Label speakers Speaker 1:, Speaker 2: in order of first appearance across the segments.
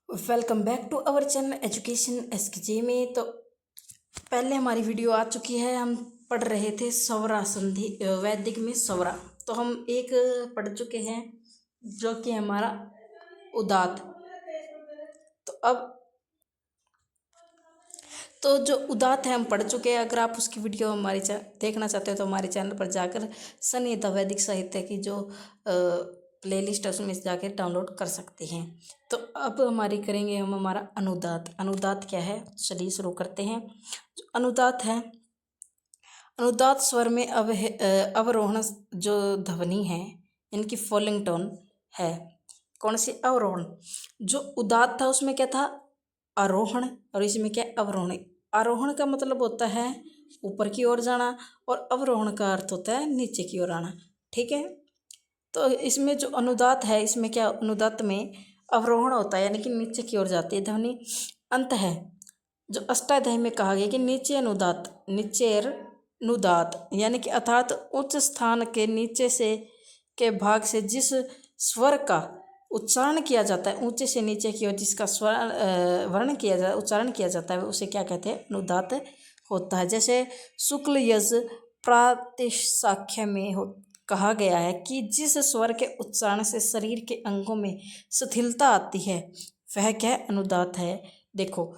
Speaker 1: Welcome back to our channel education SKJ में। तो पहले हमारी वीडियो आ चुकी है। हम पढ़ रहे थे स्वरा संधि वैदिक में स्वरा। तो हम एक पढ़ चुके हैं जो कि हमारा उदात। तो अब तो जो उदात है हम पढ़ चुके हैं। अगर आप उसकी वीडियो हमारी देखना चाहते हो तो हमारे चैनल पर जाकर संहिता वैदिक साहित्य की जो प्लेलिस्ट है उसमें जाकर डाउनलोड कर सकते हैं। तो अब हमारी करेंगे हम हमारा अनुदात। अनुदात क्या है, चलिए शुरू करते हैं। जो अनुदात है, अनुदात स्वर में अवरोहण जो ध्वनि है इनकी फॉलिंग टोन है। कौन सी? अवरोहण। जो उदात था उसमें क्या था? आरोहण। और इसमें क्या? अवरोहण। आरोहण का मतलब होता है ऊपर की ओर जाना और अवरोहण का अर्थ होता है नीचे की ओर आना। ठीक है। तो इसमें जो अनुदात है इसमें क्या? अनुदात में अवरोहण होता है यानी कि नीचे की ओर जाती है ध्वनि। अंत है जो अष्टाध्यायी में कहा गया कि नीचे अनुदात, नीचेर अनुदात यानी कि अर्थात उच्च स्थान के नीचे से के भाग से जिस स्वर का उच्चारण किया जाता है, ऊंचे से नीचे की ओर जिसका स्वर वर्ण किया जाता है, उच्चारण किया जाता है, उसे क्या कहते हैं? अनुदात होता है। जैसे शुक्ल यज प्रातिशाख्य में कहा गया है कि जिस स्वर के उच्चारण से शरीर के अंगों में शिथिलता आती है वह क्या है? अनुदात है। देखो,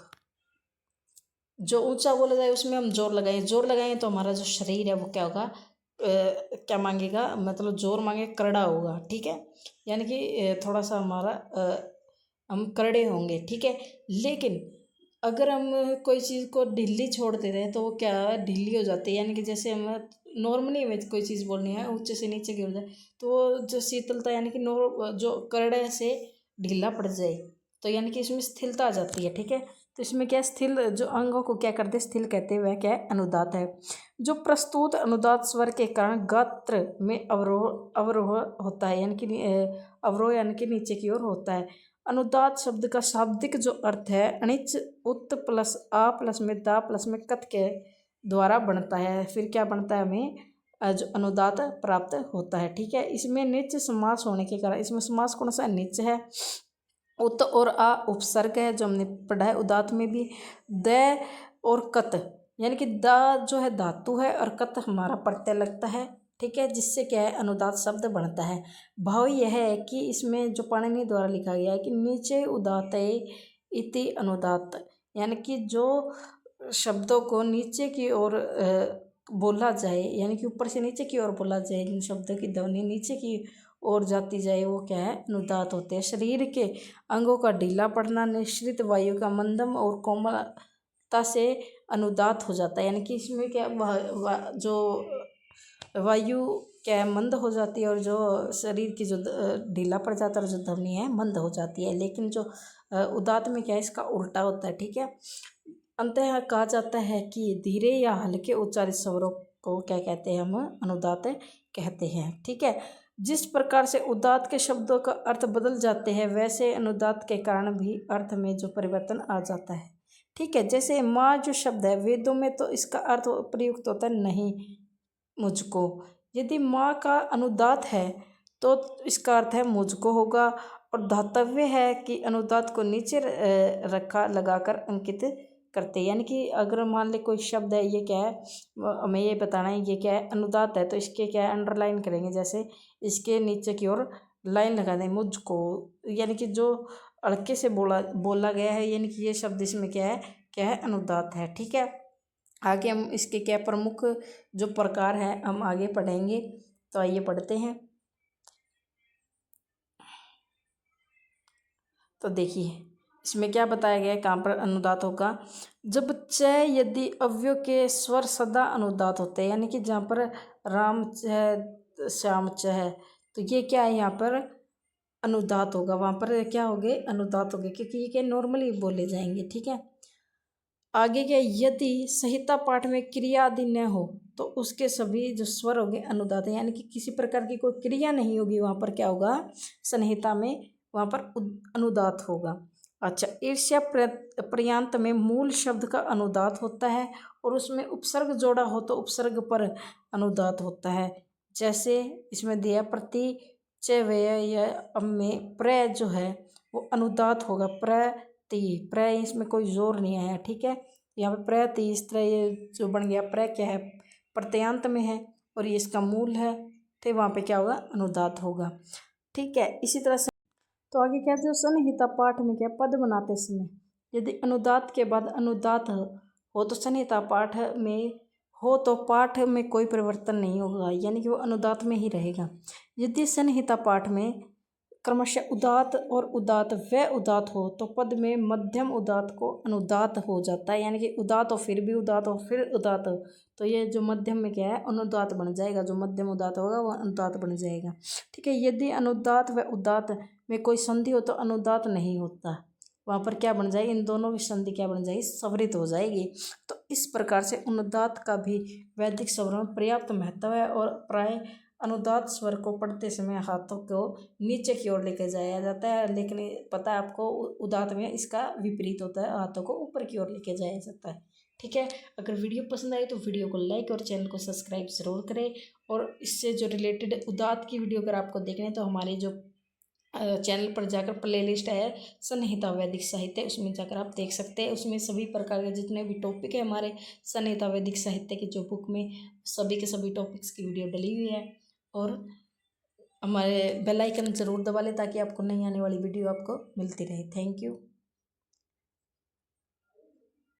Speaker 1: जो ऊंचा बोला जाए उसमें हम जोर लगाएं, जोर लगाएं तो हमारा जो शरीर है वो क्या होगा? क्या मांगेगा? मतलब जोर मांगे, करड़ा होगा। ठीक है। यानी कि थोड़ा सा हमारा हम करड़े होंगे। ठीक है। लेकिन अगर हम कोई चीज़ को ढीली छोड़ देते हैं तो वो क्या है? ढीली हो जाती है। यानी कि जैसे हम नॉर्मली में कोई चीज़ बोलनी है ऊंचे से नीचे गिर जाए तो वो जो शीतलता यानी कि जो करड़े से ढीला पड़ जाए तो यानी कि इसमें स्थिरता आ जाती है। ठीक है। तो इसमें क्या? स्थिल जो अंगों को क्या करते? स्थिल कहते हैं। वह क्या है? अनुदात है। जो प्रस्तुत अनुदात स्वर के कारण गात्र में अवरोह अवरोह होता है यानी कि अवरोह यानी कि नीचे की ओर होता है। अनुदात शब्द का शाब्दिक जो अर्थ है अनिच उत प्लस आ प्लस में दा प्लस में कत के द्वारा बनता है। फिर क्या बनता है? हमें जो अनुदात प्राप्त होता है। ठीक है। इसमें निच समास होने के कारण, इसमें समास कौन सा? निच है। उत और आ उपसर्ग है जो हमने पढ़ा है उदात में भी। द और कत यानी कि दा जो है धातु है और कत हमारा प्रत्यय लगता है। ठीक है। जिससे क्या है? अनुदात शब्द बनता है। भाव यह है कि इसमें जो पाणिनि द्वारा लिखा गया है कि नीचे उदात इति अनुदात यानी कि जो शब्दों को नीचे की ओर बोला जाए यानी कि ऊपर से नीचे की ओर बोला जाए, जिन शब्दों की ध्वनि नीचे की ओर जाती जाए वो क्या है? अनुदात होते हैं। शरीर के अंगों का ढीला पड़ना, निश्रित वायु का मंदम और कोमलता से अनुदात हो जाता है। यानी कि इसमें क्या जो वायु क्या है? मंद हो जाती है और जो शरीर की जो ढीला पड़ जाता है और जो ध्वनि है मंद हो जाती है। लेकिन जो उदात में क्या है? इसका उल्टा होता है। ठीक है। अंततः कहा जाता है कि धीरे या हल्के उच्चारित स्वरों को क्या कहते हैं? हम अनुदात कहते हैं। ठीक है। जिस प्रकार से उदात के शब्दों का अर्थ बदल जाते हैं वैसे अनुदात के कारण भी अर्थ में जो परिवर्तन आ जाता है। ठीक है। जैसे माँ जो शब्द है वेदों में तो इसका अर्थ प्रयुक्त होता है नहीं मुझको। यदि माँ का अनुदात है तो इसका अर्थ है मुझको होगा। और धातव्य है कि अनुदात को नीचे रखा लगाकर अंकित करते यानी कि अगर मान ले कोई शब्द है, ये क्या है? हमें ये बताना है ये क्या है? अनुदात है तो इसके क्या है? अंडरलाइन करेंगे। जैसे इसके नीचे की ओर लाइन लगा दें मुझको, यानी कि जो अड़के से बोला गया है यानी कि ये शब्द इसमें क्या है? क्या है? अनुदात है। ठीक है। आगे हम इसके क्या प्रमुख जो प्रकार है हम आगे पढ़ेंगे। तो आइए पढ़ते हैं। तो देखिए इसमें क्या बताया गया है, कहाँ पर अनुदात होगा? जब च यदि अव्यय के स्वर सदा अनुदात होते हैं यानी कि जहाँ पर राम च है, श्याम च है तो ये क्या है? यहाँ पर अनुदात होगा। वहाँ पर क्या हो गए? अनुदात हो गए क्योंकि ये क्या नॉर्मली बोले जाएंगे। ठीक है। आगे क्या? यदि संहिता पाठ में क्रिया आदि न हो तो उसके सभी जो स्वर हो गए अनुदात है यानी कि किसी प्रकार की कोई क्रिया नहीं होगी वहाँ पर क्या होगा? संहिता में वहाँ पर अनुदात होगा। अच्छा, ईर्ष्या पर्यांत में मूल शब्द का अनुदात होता है और उसमें उपसर्ग जोड़ा हो तो उपसर्ग पर अनुदात होता है। जैसे इसमें दिया प्रति च व्यय या में प्र जो है वो अनुदात होगा। प्रति, प्र इसमें कोई जोर नहीं आया, ठीक है। यहाँ पे प्रति इस तरह ये जो बन गया, प्र क्या है, प्रत्यंत में है और ये इसका मूल है, तो वहाँ पे क्या होगा, अनुदात होगा, ठीक है। इसी तरह से तो आगे कहते हैं सन्निहिता पाठ में क्या, पद बनाते समय यदि अनुदात के बाद अनुदात हो तो सन्निहिता पाठ में हो तो पाठ में कोई परिवर्तन नहीं होगा, यानी कि वो अनुदात में ही रहेगा। यदि सन्निहिता पाठ में क्रमशः उदात और उदात व उदात हो तो पद में मध्यम उदात को अनुदात हो जाता है, यानी कि उदात हो फिर भी उदात हो फिर उदात हो, तो ये जो मध्यम में क्या है, अनुदात बन जाएगा। जो मध्यम उदात होगा वो अनुदात बन जाएगा, ठीक है। यदि अनुदात व उदात में कोई संधि हो तो अनुदात नहीं होता, वहाँ पर क्या बन जाएगी, इन दोनों की संधि क्या बन जाएगी, सवरित हो जाएगी। तो इस प्रकार से अनुदात का भी वैदिक स्वर में पर्याप्त महत्व है और प्राय अनुदात स्वर को पढ़ते समय हाथों को नीचे की ओर लेकर जाया जाता है, लेकिन पता है आपको उदात में इसका विपरीत होता है, हाथों को ऊपर की ओर लेकर जाया जाता है, ठीक है। अगर वीडियो पसंद आए तो वीडियो को लाइक और चैनल को सब्सक्राइब जरूर करें। और इससे जो रिलेटेड उदात की वीडियो अगर आपको देखनी है तो हमारे जो चैनल पर जाकर प्लेलिस्ट है सन्निहिता वैदिक साहित्य, उसमें जाकर आप देख सकते हैं। उसमें सभी प्रकार के जितने भी टॉपिक है हमारे सन्निहिता वैदिक साहित्य की जो बुक में, सभी के सभी टॉपिक्स की वीडियो डली हुई है। और हमारे बेल आइकन ज़रूर दबा लें ताकि आपको नई आने वाली वीडियो आपको मिलती रहे। Thank you.